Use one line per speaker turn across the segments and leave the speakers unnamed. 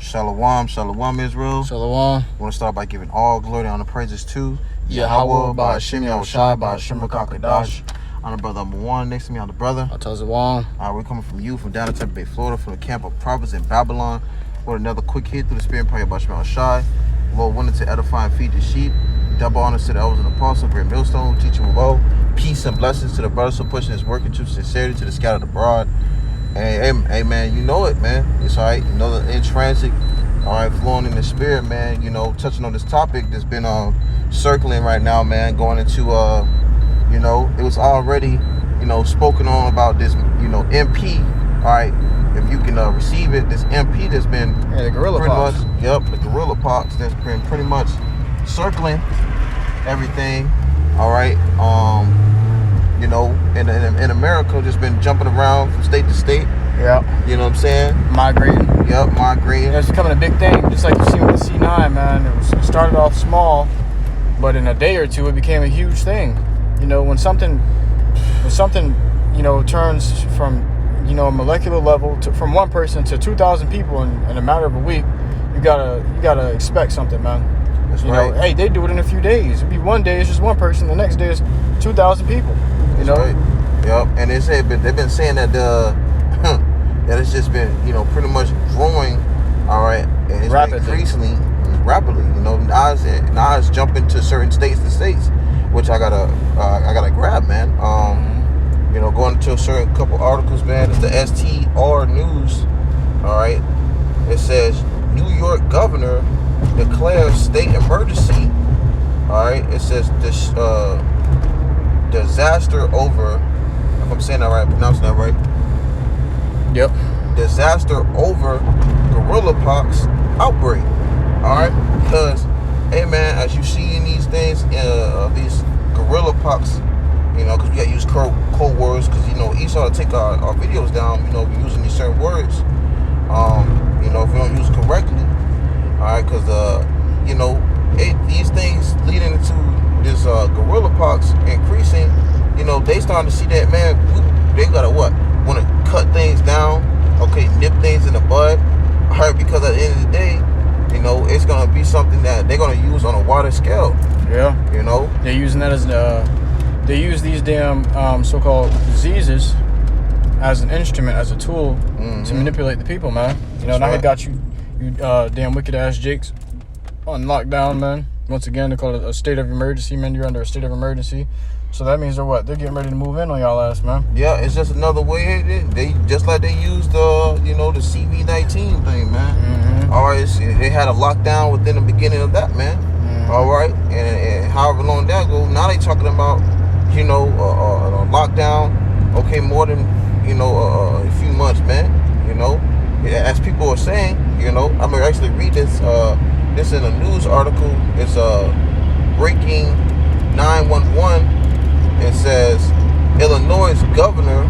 Shalom, shalom, Israel.
Shalom.
I want to start by giving all glory and honor praises to
YAHAWAH,
BAHASHAM,
RAWCHAA,
BAHASHAM, QADASH. I'm the brother number one. Next to me, I'm the brother.
All
right, we're coming from you, from down in Tampa Bay, Florida, from the camp of prophets in Babylon. With another quick hit through the spirit and prayer by BAHASHAM. Lord wanted to edify and feed the sheep. Double honors to the elders and apostles, GREATMILLSTONE, teaching with all. Peace and blessings to the brothers who pushing his work into sincerity to the scattered abroad. Hey, man, you know it, man. It's all right. You know the in transit, all right, flowing in the spirit, man. You know, touching on this topic that's been circling right now, man. Going into you know, it was already, you know, spoken on about this, you know, MP. All right, if you can receive it, this MP that's been
the gorilla
pretty
pox.
much, yep, the gorilla pox that's been pretty much circling everything. All right, you know, in America, just been jumping around from state to state.
Yeah.
You know what I'm saying?
Migrating.
Yep, migrating.
It's becoming a big thing, just like you see with the C9, man. It started off small, but in a day or two, it became a huge thing. You know, when something, you know, turns from, you know, a molecular level from one person to 2,000 people in a matter of a week, you gotta expect something, man.
That's
you
right.
know, hey, they do it in a few days. It'd be one day, it's just one person. The next day is 2,000 people. You know?
Right. Yep. And they've been saying that that it's just been, you know, pretty much growing. All right, and it's been increasingly rapidly. You know, now it's jumping to certain states, which I gotta grab, man. You know, going to a certain couple articles, man. It's the STR News. All right, it says New York governor declares state emergency. All right, it says this disaster over. If I'm saying that right, pronouncing that right.
Yep.
Disaster over gorilla pox outbreak. All right, because hey, man, as you see in these things, these gorilla pox, you know, because we gotta use code words, because you know Esau to take our videos down. You know, we're using these certain words. You know, if we don't use correctly. All right, because you know, these things leading into this gorilla pox increasing. You know, they starting to see that, man. They gotta want to cut things down, okay, nip things in the bud. All right, because at the end of the day, you know, it's gonna be something that they're gonna use on a wider scale.
Yeah.
You know,
they're using that as they use these damn so-called diseases as an instrument, as a tool to manipulate the people, man. You know, now they got you damn wicked ass Jakes on lockdown, man. Once again, they call it a state of emergency, man. You're under a state of emergency. So that means they're getting ready to move in on y'all ass, man.
Yeah, it's just another way. They just like they used you know, the CV-19 thing, man. All right, they had a lockdown within the beginning of that, man. All right, and however long that goes, now they talking about, you know, a lockdown. Okay, more than, you know, a few months, man. You know, as people are saying, you know, I'm gonna actually read this. This in a news article. It's breaking 911. It says Illinois' governor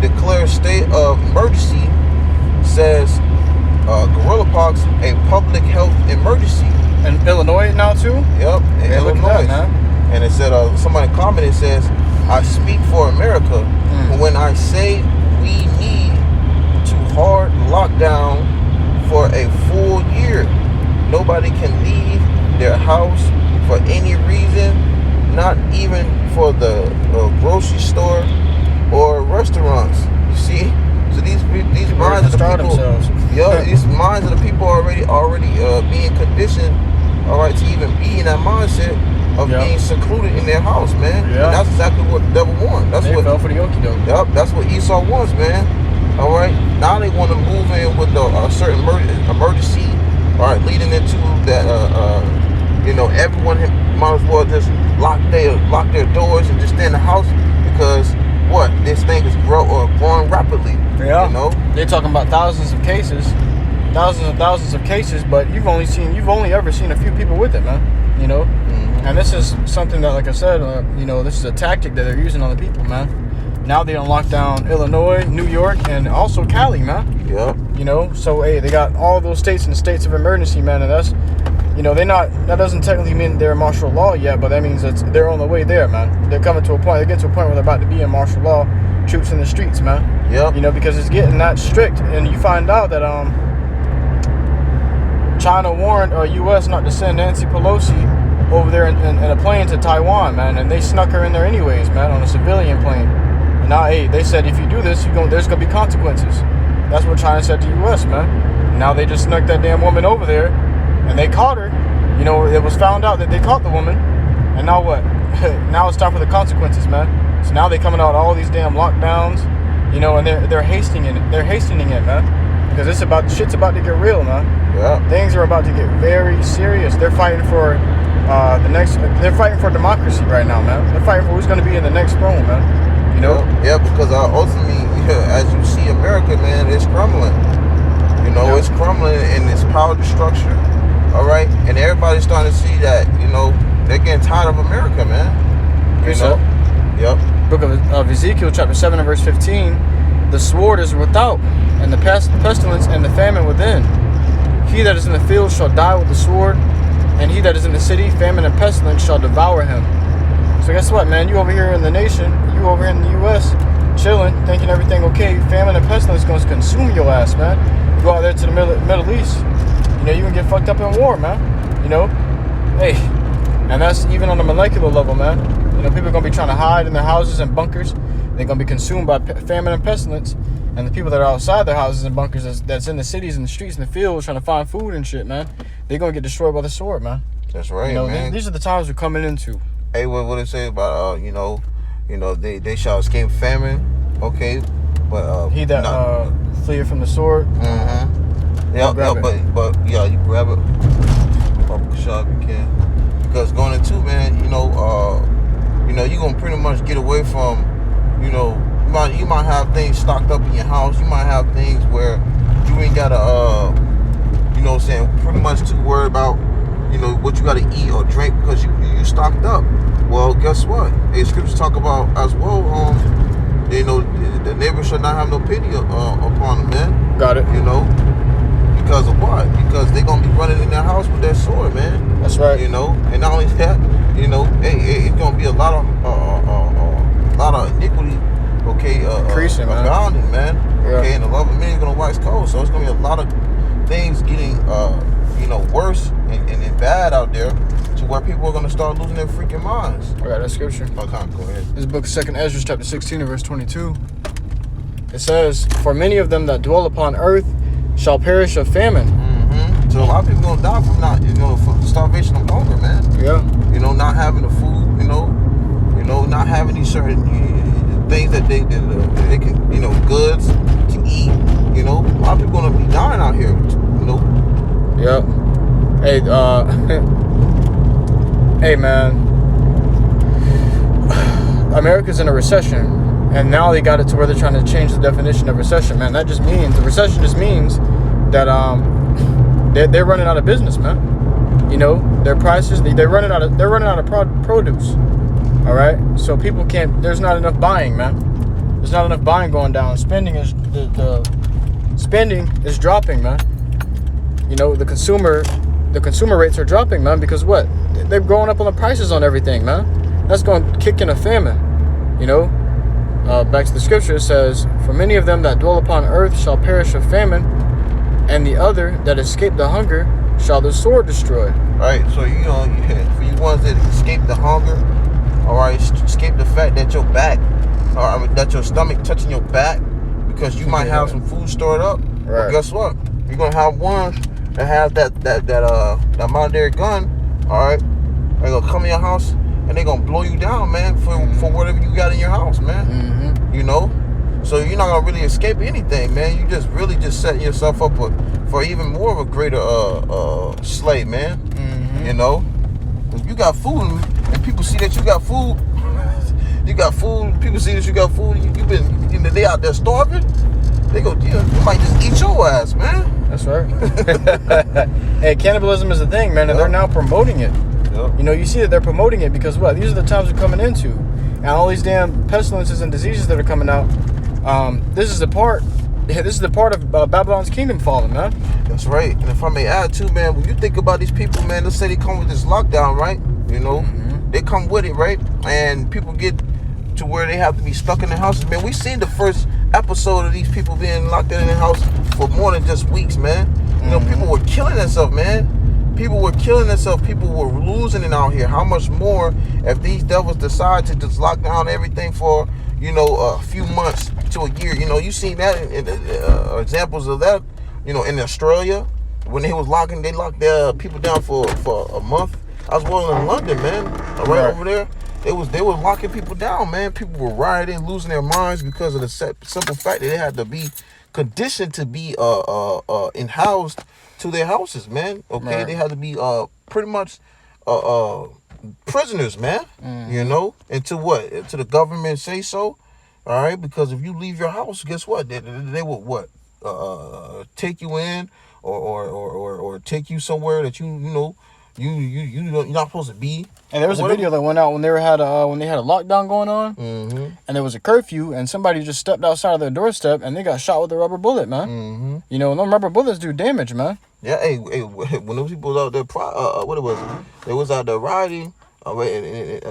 declares state of emergency. Says gorilla pox a public health emergency.
In Illinois now too?
Yep, in Illinois.
Look at that, man.
And it said somebody commented, says, "I speak for America when I say we need to hard lockdown for a full year. Nobody can leave their house for any reason, not even for the grocery store or restaurants." You see, so these minds of the people, yeah, these minds of the people already being conditioned, all right, to even be in that mindset of being secluded in their house, man. Yeah. And that's exactly what the devil wants. That's what
fell for the okie doke.
Yep, that's what Esau wants, man. All right, now they want to move in with a certain emergency. All right, leading into that, you know, everyone might as well just lock their doors and just stay in the house, because what, this thing is growing rapidly.
Yeah,
you know,
they're talking about thousands and thousands of cases, but you've only ever seen a few people with it, man. You know, and this is something that, like I said, you know, this is a tactic that they're using on the people, man. Now they don't lock down Illinois, New York, and also Cali, man.
Yep.
You know, so hey, they got all those states in states of emergency, man, and that's, you know, that doesn't technically mean they're martial law yet, but that means they're on the way there, man. They're coming to a point. They get to a point where they're about to be in martial law, troops in the streets, man.
Yep.
You know, because it's getting that strict, and you find out that China warned U.S. not to send Nancy Pelosi over there in a plane to Taiwan, man, and they snuck her in there anyways, man, on a civilian plane. And now, hey, they said if you do this, there's gonna be consequences. That's what China said to U.S., man. Now they just snuck that damn woman over there, and they caught her. You know, it was found out that they caught the woman, and now what? Now it's time for the consequences, man. So now they're coming out all these damn lockdowns, you know, and they're hastening it. They're hastening it, man, because shit's about to get real, man.
Yeah.
Things are about to get very serious. They're fighting for They're fighting for democracy right now, man. They're fighting for who's going to be in the next throne, man. You know?
Yeah, because ultimately, as you see, America, man, it's crumbling. You know, it's crumbling in its power structure. All right, and everybody's starting to see that. You know, they're getting tired of America, man. You know? Yep.
Book of Ezekiel, chapter 7 and verse 15. The sword is without, and the pestilence and the famine within. He that is in the field shall die with the sword, and he that is in the city, famine and pestilence shall devour him. So guess what, man? You over here in the nation, you over here in the U.S., chilling, thinking everything okay. Famine and pestilence going to consume your ass, man. You go out there to the Middle East, you know, you can get fucked up in war, man. You know? Hey. And that's even on a molecular level, man. You know, people are going to be trying to hide in their houses and bunkers. They're going to be consumed by famine and pestilence. And the people that are outside their houses and bunkers that's in the cities and the streets and the fields trying to find food and shit, man, they're going to get destroyed by the sword, man.
That's right,
you know,
man.
These are the times we're coming into.
Hey, what they say about, they shall escape famine, okay? But,
he that fleeth from the sword.
Mm-hmm. Yeah, but you grab it. Shop you can. Because going into, man, you're going to pretty much get away from, you might have things stocked up in your house. You might have things where you ain't got to, pretty much too worried about, what you got to eat or drink because you stocked up. Well, guess what? The scriptures talk about as well, the neighbor shall not have no pity upon them, man.
Got it.
Because of what? Because they're going to be running in their house with their sword, man.
That's right.
And not only that, it's going to be a lot of iniquity, okay,
increasing,
abounding, man.
Yeah.
Okay, and the love of many is going to wax cold. So it's going to be a lot of things getting, worse and bad out there to where people are going to start losing their freaking minds.
I got that scripture.
Okay, go ahead.
This book, 2nd Ezra, chapter 16 and verse 22. It says, "For many of them that dwell upon earth shall perish of famine."
Mm-hmm. So a lot of people going to die from from starvation of hunger, man.
Yeah.
Not having the food, not having these certain things that they can, goods to eat. A lot of people going to be dying out here,
Yeah. Hey, hey, man. America's in a recession, and now they got it to where they're trying to change the definition of recession, man. That just means recession just means that they're running out of business, man. Their prices they're running out of produce. All right, so people can't. There's not enough buying, man. There's not enough buying going down. Spending is the spending is dropping, man. The consumer rates are dropping, man, because what? They're going up on the prices on everything, man. That's going to kick in a famine. Back to the scripture, it says, "For many of them that dwell upon earth shall perish of famine, and the other that escape the hunger shall the sword destroy."
Right. So for you ones that escape the hunger, all right, escape the fact that your back, or that your stomach touching your back, because you might have some food stored up.
Right.
But guess what? You're gonna have one that has that modern gun. All right, they're gonna come in your house and they're gonna blow you down, man, for whatever you got in your house, man.
Mm-hmm.
So you're not gonna really escape anything, man. You just really setting yourself up for even more of a greater slave, man.
Mm-hmm.
If you got food and people see that you got food, people see that you got food, you've been they out there starving, they go, you might just eat your ass, man.
That's right. Hey, cannibalism is a thing, man, and they're now promoting it.
Yep.
You see that they're promoting it because what? These are the times we're coming into, and all these damn pestilences and diseases that are coming out. This is the part of Babylon's kingdom falling, man.
That's right. And if I may add too, man, when you think about these people, man, let's say they come with this lockdown, right? They come with it, right? And people get to where they have to be stuck in their houses, man. We seen the first episode of these people being locked in their house for more than just weeks, man. You know, people were killing themselves, man. People were killing themselves. People were losing it out here. How much more if these devils decide to just lock down everything for, you know, a few months to a year? You know, you seen that in examples of that, you know, in Australia when they locked their people down for a month. I was well in London, man. Right over there. They were locking people down, man. People were rioting, losing their minds because of the simple fact that they had to be conditioned to be in-housed to their houses, man. Okay, right. They had to be pretty much prisoners, man. You know, until what? To the government say so. All right, because if you leave your house, guess what? They will what? Take you in or take you somewhere that you know. You're not supposed to be.
And there was a video that went out when they had a lockdown going on, and there was a curfew, and somebody just stepped outside of their doorstep, and they got shot with a rubber bullet, man. You know, them rubber bullets do damage, man.
Yeah, hey, when those people was out there, what it was? They was out there riding. What it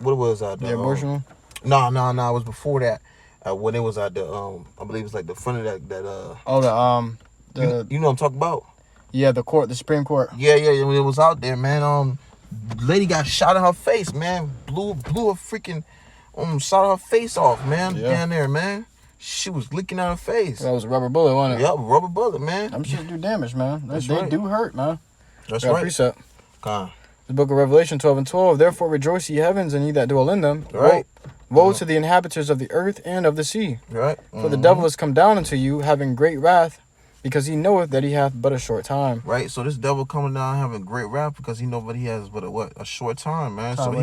was out there?
The abortion?
No, it was before that. When it was out there, I believe it was like the front of that. You know what I'm talking about?
Yeah, the Supreme Court.
Yeah, when it was out there, man, lady got shot in her face, man. Blew a freaking, shot her face off, man, down there, man. She was licking out her face.
That was a rubber bullet, wasn't it?
Yep, rubber bullet, man.
Them shit do damage, man. They do hurt, man.
That's right.
Precept. The book of Revelation 12:12. Therefore rejoice, ye heavens, and ye that dwell in them.
Right.
Woe to the inhabitants of the earth and of the sea.
Right.
For the devil is come down unto you, having great wrath, because he knoweth that he hath but a short time.
Right, so this devil coming down having great wrath because he knows that he has but a short time, man. So he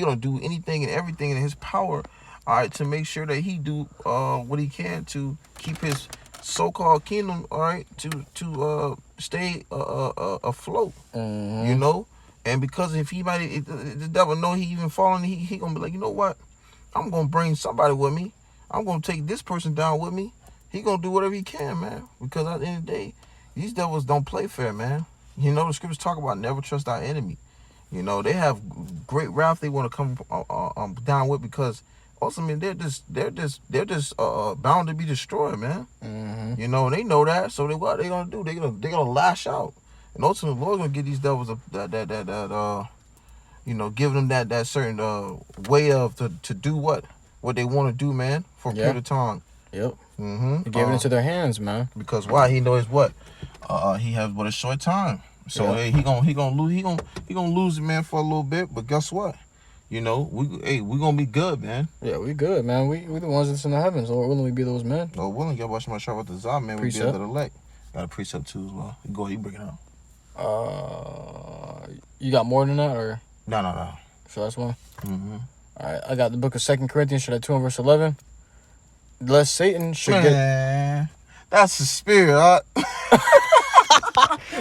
gonna do anything and everything in his power, all right, to make sure that he do what he can to keep his so-called kingdom, all right, to stay afloat, you know. And because if the devil know he even falling, he gonna be like, you know what? I'm gonna bring somebody with me. I'm gonna take this person down with me. He gonna do whatever he can, man. Because at the end of the day, these devils don't play fair, man. You know, the scriptures talk about never trust our enemy. You know, they have great wrath they want to come down with because ultimately they're just bound to be destroyed, man. You know, they know that. So what they gonna do? They're gonna lash out, and ultimately, the Lord's gonna give these devils that you know, give them that certain way of to do what they want to do, man, for a period of time.
Yep. He gave it into their hands, man.
Because why? He knows what? He has but a short time. So hey, he gonna lose it, man, for a little bit. But guess what? You know, we gonna be good, man.
Yeah, we good, man. We the ones that's in the heavens. Lord willing, we be those men.
Lord willing, y'all watch my shot with the Zah, man. We be under the elect. Got a precept too as well. Go ahead, you bring it out.
You got more than that, or?
No.
So that's one. All right, I got the book of 2 Corinthians, chapter 2 and verse 11. Lest Satan should get...
That's the spirit,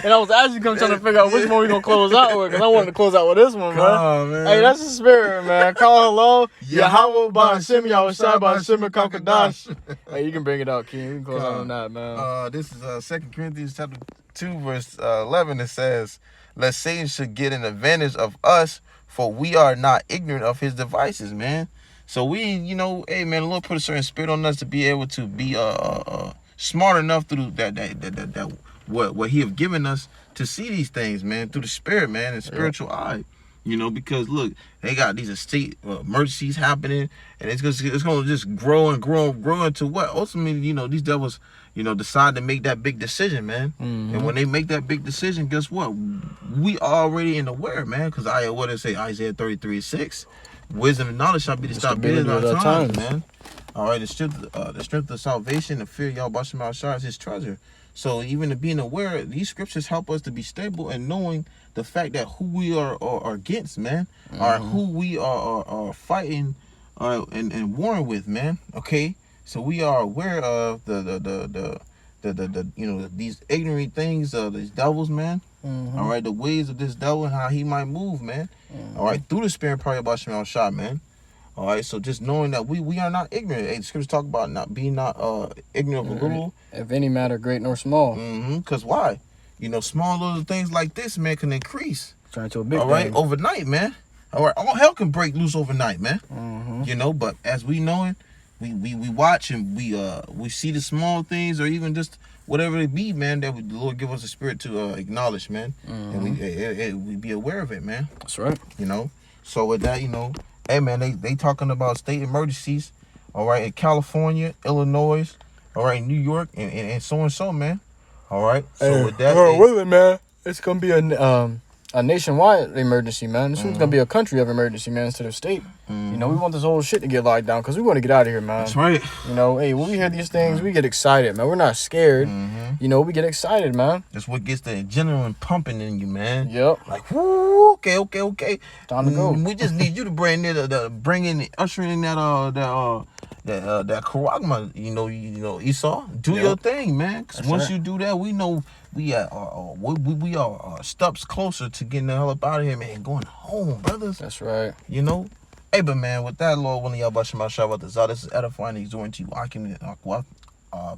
And I was actually trying to figure out which one we gonna close out with, because I wanted to close out with this one, man. Hey, that's the spirit, man. Call hello. YAHAWAH, BAHASHAM, YAHWEH, BAHASHAM, QADASH. Hey, you can bring it out, King. We can close out on that, man.
This is 2 Corinthians chapter 2, verse 11. It says, lest Satan should get an advantage of us, for we are not ignorant of his devices, man. So we, you know, hey, man, the Lord put a certain spirit on us to be able to be smart enough through that what he have given us to see these things, man, through the spirit, man, and spiritual eye. You know, because look, they got these estate emergencies happening, and it's gonna just grow into what ultimately, you know, these devils, you know, decide to make that big decision, man. And when they make that big decision, guess what? We already in the word, man. Because what did it say? Isaiah 33:6. Wisdom and knowledge shall be the stability of our times, man. All right, the strength of salvation, the fear of Yahweh is his treasure. So even to being aware, these scriptures help us to be stable and knowing the fact that who we are against, man, or who we are fighting and warring with, man. Okay, so we are aware of the you know, these ignorant things of these devils, man. All right, the ways of this devil and how he might move, man. All right, through the spirit part about Shemal Shah, man. All right, so just knowing that we are not ignorant. Hey, the scriptures talk about not being ignorant of a little.
If any matter, great nor small.
Because why? You know, small little things like this, man, can increase.
Turn to a big
all right, thing. Overnight, man. All right, all hell can break loose overnight, man. You know, but as we know it, we watch and we see the small things, or even just whatever it be, man, that the Lord give us a spirit to acknowledge, man. And we be aware of it, man.
That's right.
You know, so with that, you know, hey, man, they talking about state emergencies, all right, in California, Illinois, all right, New York, and so, man. All right, so with that,
man, it's gonna be a nationwide emergency, man. This one's gonna be a country of emergency, man, instead of state. You know, we want this whole shit to get locked down because we want to get out of here, man.
That's right.
You know, hey, when we hear these things, we get excited, man. We're not scared. You know, we get excited, man.
That's what gets the adrenaline pumping in you, man.
Yep.
Like, whoo, okay.
Time to go.
We just need you to bring in, ushering in that charagma, you know, Esau. Do your thing, man. Because once you do that, we know we are steps closer to getting the hell up out of here, man. Going home, brothers.
That's right.
You know? Hey, but man, with that, Lord, when y'all this is edifying and exhorting to you,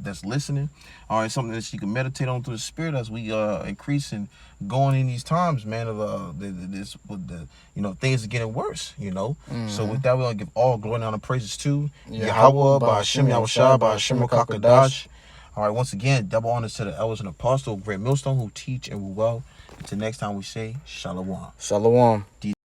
that's listening. All right, something that you can meditate on through the Spirit as we increase and going in these times, man. Of things are getting worse. You know, so with that, we're gonna give all glory and honor, praises to YAHAWAH, BAHASHAM, YAHWEH, BAHASHAM, QADASH. All right, once again, double honors to the elders and apostles, great millstone who teach and will well. Until next time, we say shalom.
Shalom.